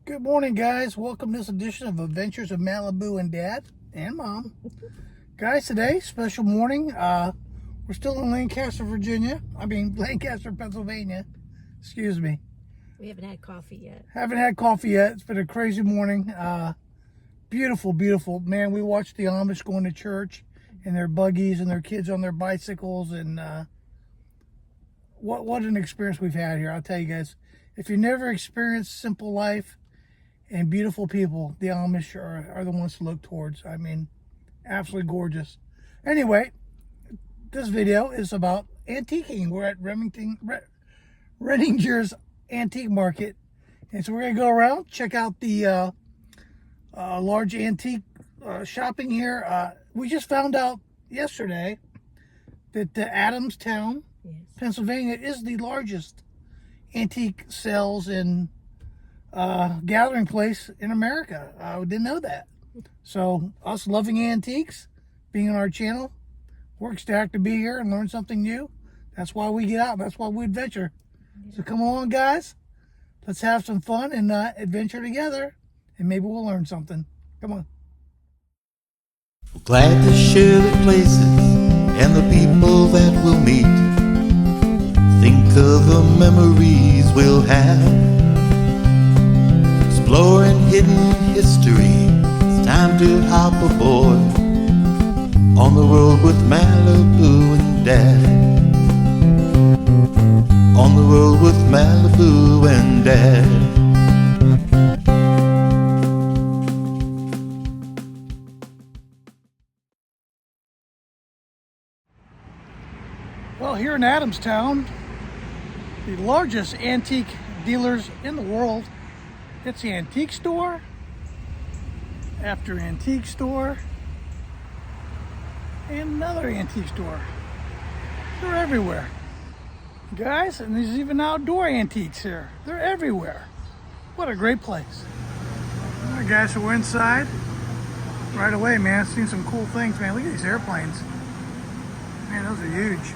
Good morning, guys. Welcome to this edition of Adventures of Malibu and Dad and Mom. Guys, today, special morning. We're still in Lancaster, Virginia. Lancaster, Pennsylvania. Excuse me. We haven't had coffee yet. Haven't had coffee yet. It's been a crazy morning. Beautiful, beautiful. Man, we watched the Amish going to church in their buggies and their kids on their bicycles. And what an experience we've had here. I'll tell you guys, if you never experienced simple life and beautiful people, the Amish are the ones to look towards. I mean, absolutely gorgeous. Anyway, this video is about antiquing. We're at Renninger's Antique Market. And so we're going to go around, check out the large antique shopping here. We just found out yesterday that Adamstown, Yes. Pennsylvania, is the largest antique sales and gathering place in America. I didn't know that. So us loving antiques, being on our channel, we're ecstatic to be here and learn something new. That's why we get out. That's why we adventure. So come along, guys. Let's have some fun and adventure together, and maybe we'll learn something. Come on. We're glad to share the places and the people that we'll meet. Think of the memories we'll have. Exploring hidden history, it's time to hop aboard on the road with Malibu and Dad. On the road with Malibu and Dad. Well, here in Adamstown, the largest antique dealers in the world. It's the antique store after antique store and another antique store. They're everywhere, guys, and there's even outdoor antiques here. They're everywhere. What a great place. All right, guys, so we're inside right away, man. I've seen some cool things, man. Look at these airplanes. Man, those are huge.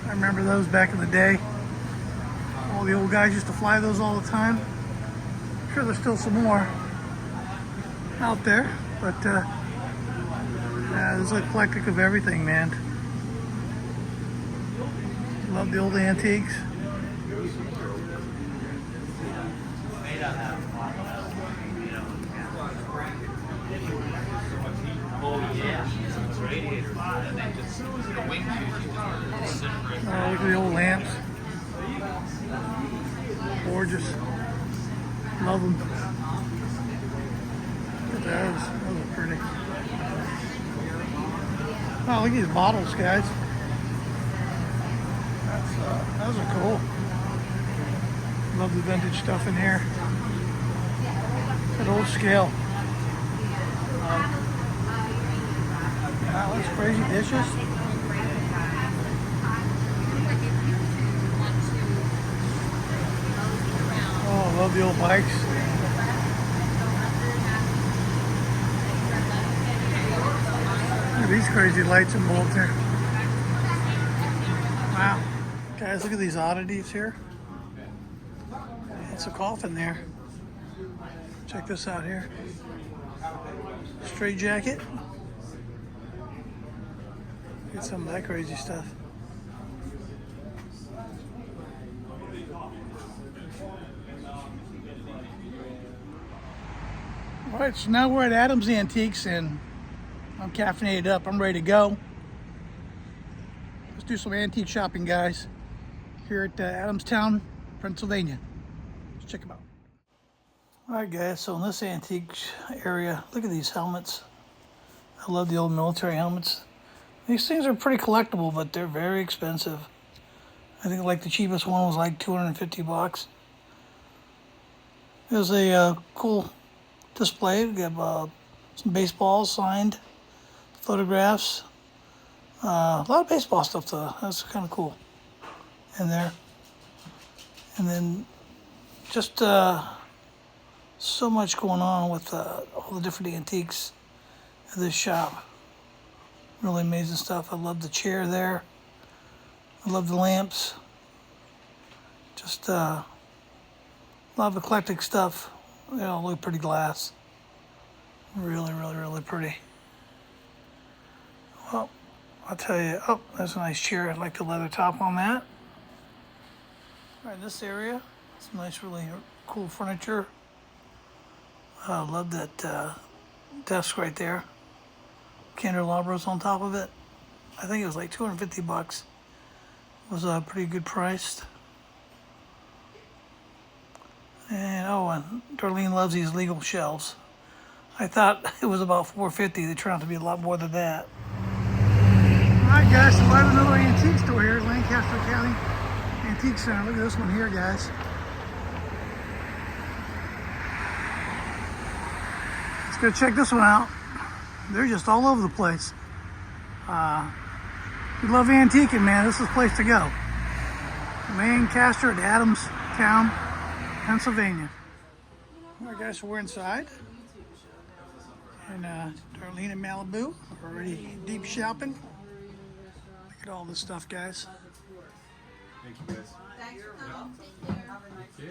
I remember those back in the day. All the old guys used to fly those all the time. I'm sure there's still some more out there, but there's an eclectic of everything, man. Love the old antiques. Oh, look at the old lamps. Gorgeous. Love them. Look at those. Those are pretty. Oh, look at these bottles, guys. Those are cool. Love the vintage stuff in here. That old scale. Wow, that's crazy dishes. Oh, I love the old bikes. Look at these crazy lights and bulbs here. Wow. Guys, look at these oddities here. It's a coffin there. Check this out here. Straight jacket. Get some of that crazy stuff. All right, so now we're at Adam's Antiques, and I'm caffeinated up. I'm ready to go. Let's do some antique shopping, guys, here at Adamstown, Pennsylvania. Let's check them out. All right, guys, so in this antique area, look at these helmets. I love the old military helmets. These things are pretty collectible, but they're very expensive. I think like the cheapest one was like 250 bucks. It was a cool display. We have some baseballs signed, photographs. A lot of baseball stuff though. That's kind of cool in there. And then just so much going on with all the different antiques at this shop. Really amazing stuff. I love the chair there. I love the lamps. Just A lot of eclectic stuff. They all look pretty glass. Really, really, really pretty. Well, I'll tell you, oh, that's a nice chair. I like the leather top on that. All right, this area, some nice, really cool furniture. I love that desk right there. Candelabras on top of it. I think it was like $250. Was pretty good priced. And oh, and Darlene loves these legal shelves. I thought it was about $450. They turned out to be a lot more than that. All right, guys. So I have another antique store here, Lancaster County Antique Center. Look at this one here, guys. Let's go check this one out. They're just all over the place. If you love antiquing, man, this is the place to go. Lancaster at Adamstown, Pennsylvania. All right, guys, so we're inside. And Darlene and Malibu are already deep shopping. Look at all this stuff, guys. Thank you, guys. Thanks for coming. Take care. Have a nice day.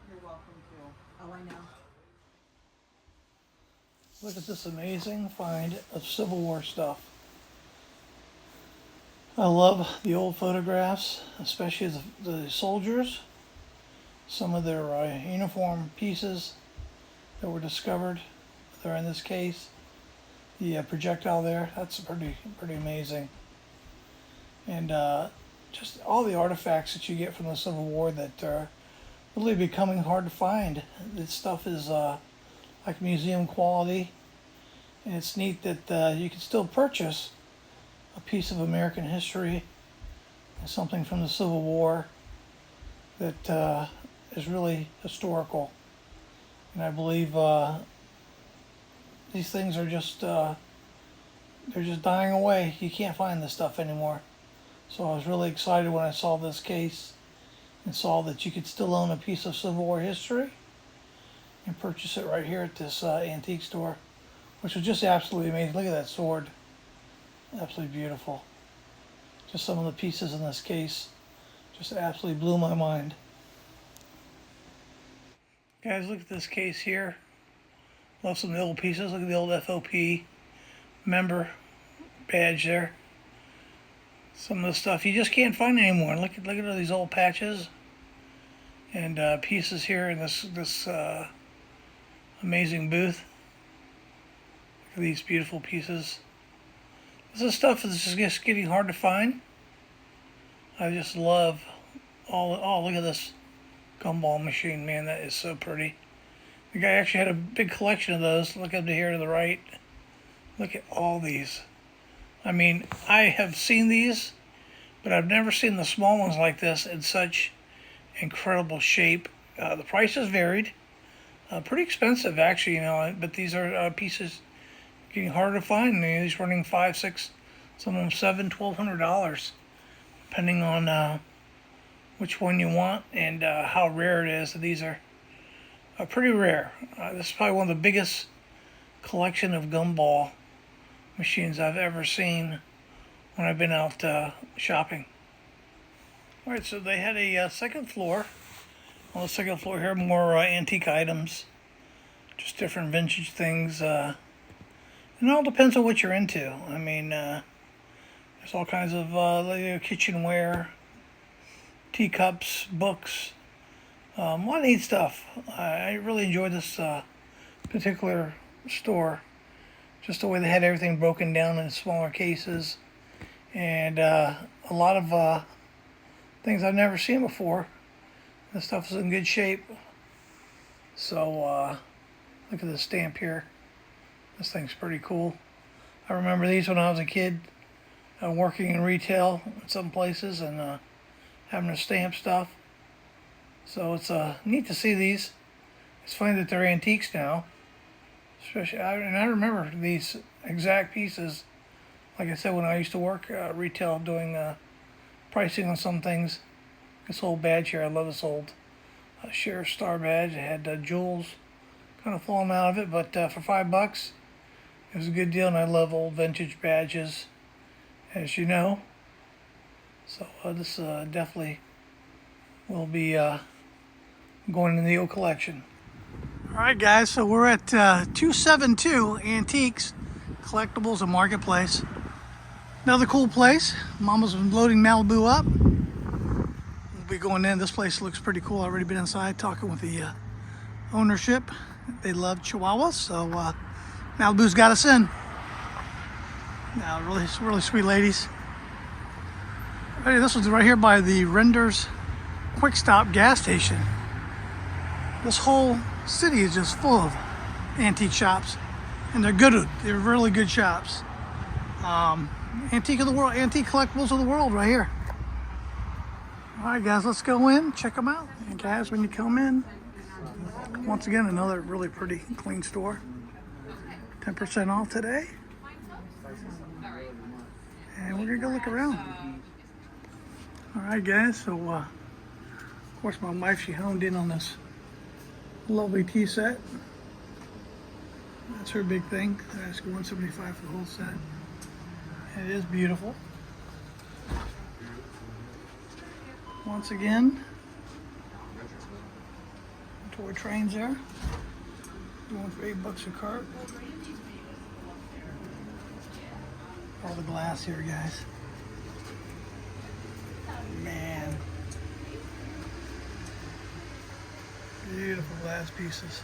You're welcome too. Oh, I know. Look at this amazing find of Civil War stuff. I love the old photographs, especially the soldiers. Some of their uniform pieces that were discovered. They're in this case. The projectile there, that's pretty amazing. And just all the artifacts that you get from the Civil War that are really becoming hard to find. This stuff is like museum quality. And it's neat that you can still purchase a piece of American history, something from the Civil War that is really historical. And I believe these things are just they're just dying away. You can't find this stuff anymore. So I was really excited when I saw this case and saw that you could still own a piece of Civil War history and purchase it right here at this antique store, which was just absolutely amazing. Look at that sword. Absolutely beautiful. Just some of the pieces in this case just absolutely blew my mind. Guys, look at this case here. Love some of the old pieces. Look at the old FOP member badge there. Some of the stuff you just can't find anymore. Look at all these old patches and pieces here in this amazing booth. Look at these beautiful pieces. This is stuff that's just getting hard to find. I just love oh, look at this gumball machine, man, that is so pretty. The guy actually had a big collection of those. Look up to here to the right. Look at all these. I mean, I have seen these, but I've never seen the small ones like this in such incredible shape. The prices varied. Pretty expensive, actually, you know, but these are pieces getting harder to find. I mean, these running $500, $600, some of them $700, $1,200, depending on which one you want and how rare it is. These are pretty rare. This is probably one of the biggest collection of gumball machines I've ever seen when I've been out shopping. All right, so they had a second floor. On the second floor here, more antique items, just different vintage things. It all depends on what you're into. I mean, there's all kinds of kitchenware, teacups, books, a lot of neat stuff. I really enjoyed this particular store. Just the way they had everything broken down in smaller cases, and a lot of things I've never seen before. This stuff is in good shape. So look at this stamp here. This thing's pretty cool. I remember these when I was a kid, working in retail in some places and having to stamp stuff. So it's neat to see these. It's funny that they're antiques now. Especially, and I remember these exact pieces. Like I said, when I used to work retail doing pricing on some things. This old badge here, I love this old Sheriff Star badge. It had jewels kind of falling out of it, but for $5, It was a good deal, and I love old vintage badges, as you know. So this definitely will be going in the old collection. All right, guys, so we're at 272 Antiques, Collectibles and Marketplace. Another cool place. Mama's been loading Malibu up. We'll be going in. This place looks pretty cool. I've already been inside talking with the ownership. They love Chihuahuas, so Malibu's got us in. Now, really sweet ladies. Hey, this one's right here by the Renders Quick Stop gas station. This whole city is just full of antique shops, and they're good. They're really good shops. Antique of the world, antique collectibles of the world, right here. All right, guys, let's go in, check them out. And guys, when you come in, once again, another really pretty, clean store. 10% off today. And we're gonna go look around. All right, guys. So, of course, my wife, she honed in on this lovely tea set. That's her big thing. I asked her $175 for the whole set. It is beautiful. Once again, toy trains there. Going for $8 a cart. All the glass here, guys. Man. Beautiful glass pieces.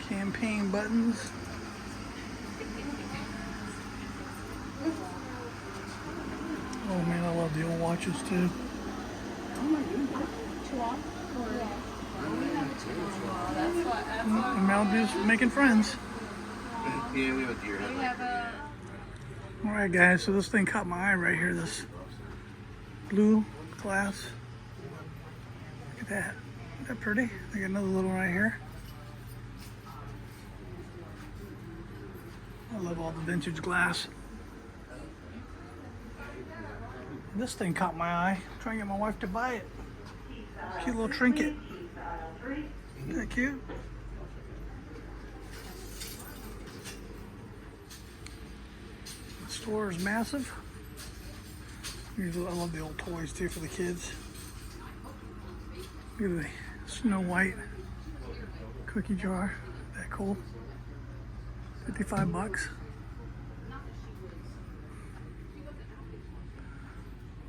Campaign buttons. Oh man, I love the old watches too. And Malibu's making friends. Yeah, we have a deer headlight. Alright guys, so this thing caught my eye right here, this blue glass. Look at that. Isn't that pretty? I got another little one right here. I love all the vintage glass. This thing caught my eye. I'm trying to get my wife to buy it. Cute little trinket. Isn't that cute? The store is massive. I love the old toys too for the kids. Look at the Snow White cookie jar. That cool. $55.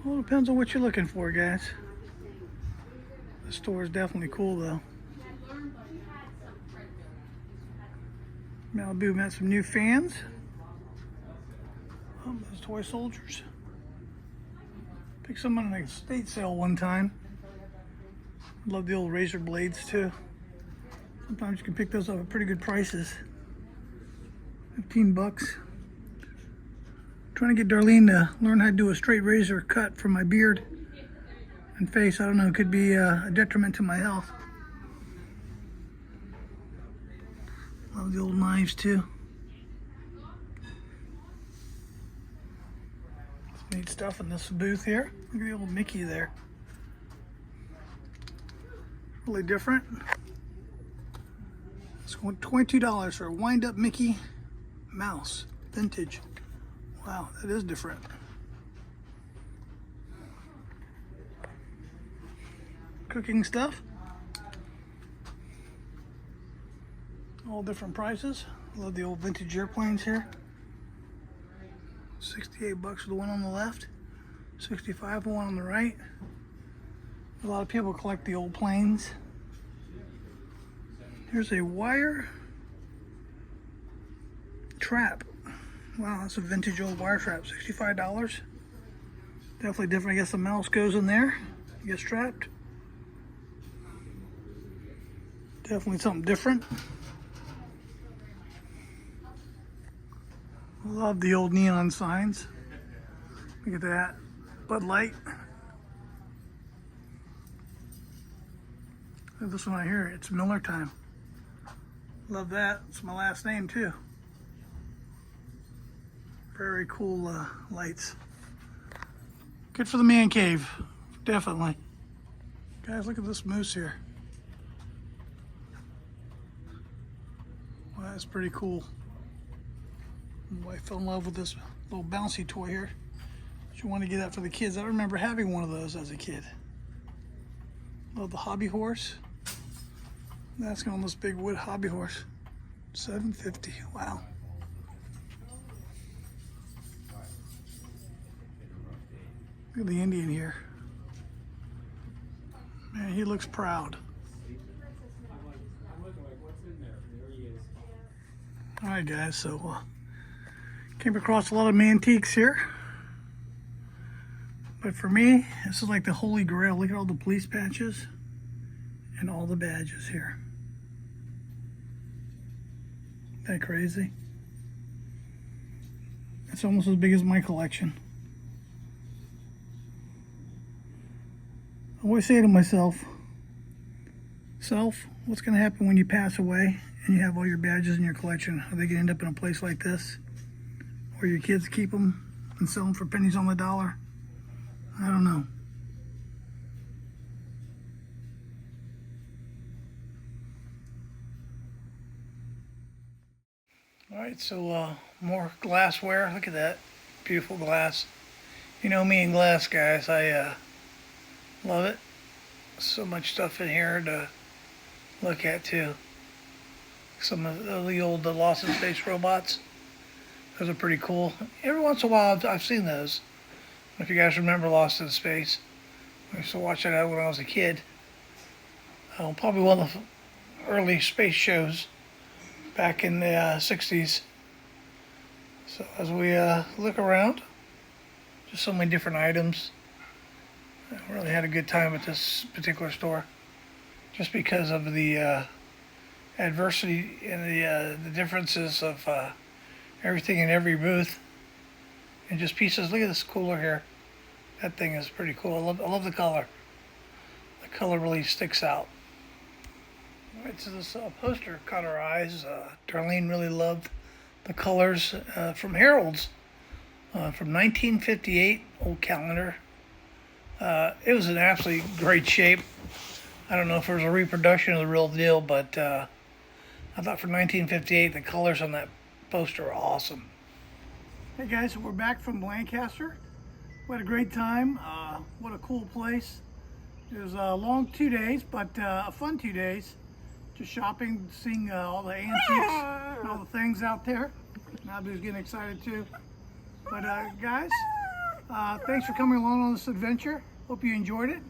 Well, it depends on what you're looking for, guys. The store is definitely cool, though. Malibu met some new fans. Oh, those toy soldiers. Picked some on an estate sale one time. Love the old razor blades, too. Sometimes you can pick those up at pretty good prices. $15. Trying to get Darlene to learn how to do a straight razor cut for my beard and face. I don't know, it could be a detriment to my health. Love the old knives too. Some neat stuff in this booth here. Look at the old Mickey there. Really different. It's going $22 for a wind-up Mickey mouse, vintage. Wow, that is different. Cooking stuff. All different prices. Love the old vintage airplanes here. $68 for the one on the left. $65 for the one on the right. A lot of people collect the old planes. Here's a wire trap. Wow, that's a vintage old wire trap, $65. Definitely different. I guess the mouse goes in there, gets trapped. Definitely something different. Love the old neon signs. Look at that. Bud Light. Look at this one right here. It's Miller time. Love that. It's my last name too. Very cool lights. Good for the man cave, definitely. Guys, look at this moose here. That's pretty cool. My wife fell in love with this little bouncy toy here. She wanted to get that for the kids. I remember having one of those as a kid. Love the hobby horse. That's on this big wood hobby horse. $7.50. Wow. Look at the Indian here. Man, he looks proud. All right, guys, so came across a lot of antiques here. But for me, this is like the holy grail. Look at all the police patches and all the badges here. Isn't that crazy? It's almost as big as my collection. I always say to myself, what's going to happen when you pass away and you have all your badges in your collection? Are they going to end up in a place like this? Where your kids keep them and sell them for pennies on the dollar? I don't know. All right, so more glassware. Look at that. Beautiful glass. You know me and glass, guys. I love it. So much stuff in here to look at too. Some of the old Lost in Space robots. Those are pretty cool. Every once in a while I've seen those. If you guys remember Lost in Space. I used to watch that when I was a kid. Probably one of the early space shows back in the 60s. So as we look around, just so many different items. I really had a good time at this particular store, just because of the adversity and the differences of everything in every booth, and just pieces. Look at this cooler here. That thing is pretty cool. I love the color. The color really sticks out. All right, so this poster caught our eyes. Darlene really loved the colors from Harold's from 1958, old calendar. It was in absolutely great shape. I don't know if it was a reproduction of the real deal, but I thought for 1958, the colors on that poster are awesome. Hey guys, so we're back from Lancaster. We had a great time. What a cool place. It was a long 2 days, but a fun 2 days. Just shopping, seeing all the antiques and all the things out there. Nabu's getting excited too. But guys, thanks for coming along on this adventure. Hope you enjoyed it.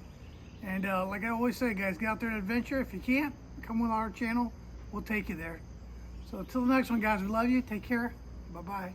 And like I always say, guys, get out there and adventure. If you can't, come with our channel. We'll take you there. So until the next one, guys, we love you. Take care. Bye-bye.